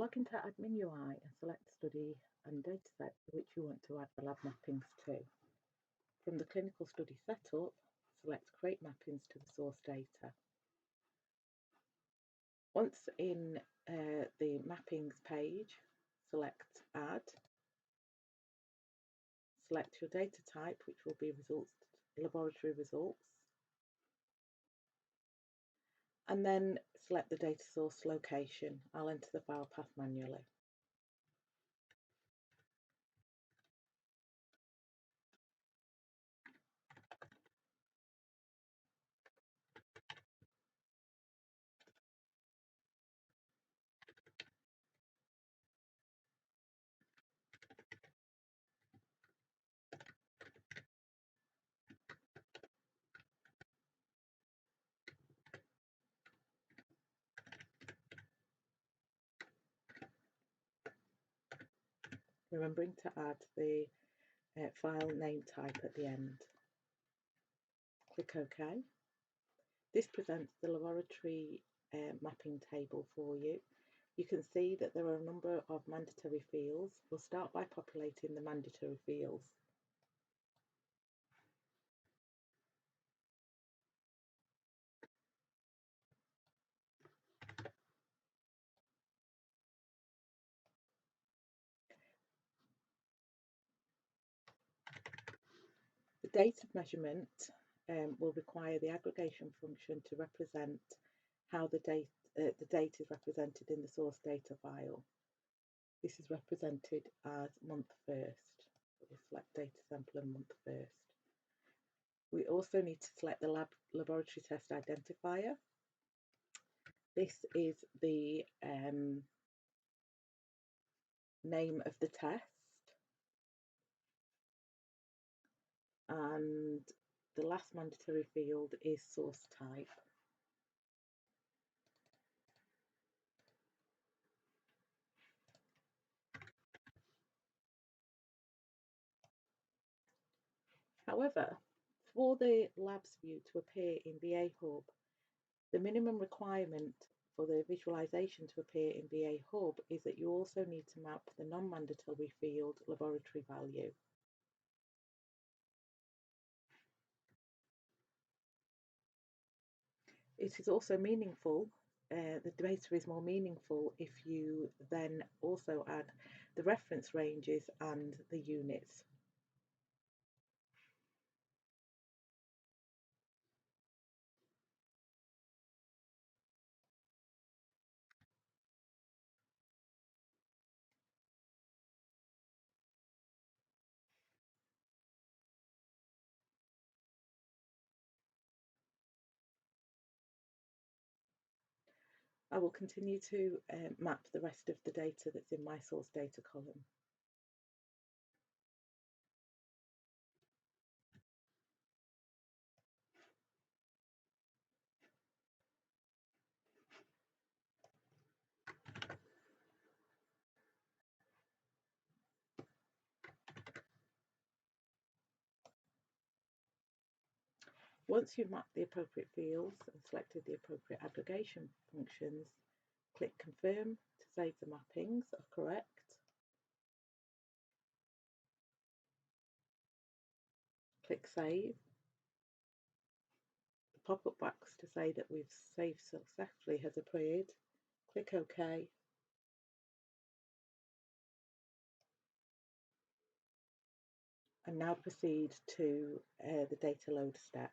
Log into Admin UI and select the study and dataset to which you want to add the lab mappings to. From the clinical study setup, select Create Mappings to the source data. Once in the mappings page, select Add. Select your data type, which will be laboratory results. And then select the data source location. I'll enter the file path manually. Remembering to add the file name type at the end. Click OK. This presents the laboratory mapping table for you. You can see that there are a number of mandatory fields. We'll start by populating the mandatory fields. The date of measurement will require the aggregation function to represent how the date is represented in the source data file. This is represented as month first. We'll select data sample and month first. We also need to select the laboratory test identifier. This is the name of the test, and the last mandatory field is source type. However, for the labs view to appear in BA Hub, the minimum requirement for the visualization to appear in BA Hub is that you also need to map the non-mandatory field laboratory value. It is also meaningful, the data is more meaningful if you then also add the reference ranges and the units. I will continue to map the rest of the data that's in my source data column. Once you've mapped the appropriate fields and selected the appropriate aggregation functions, click Confirm to save the mappings are correct. Click Save. The pop-up box to say that we've saved successfully has appeared. Click OK. And now proceed to the data load step.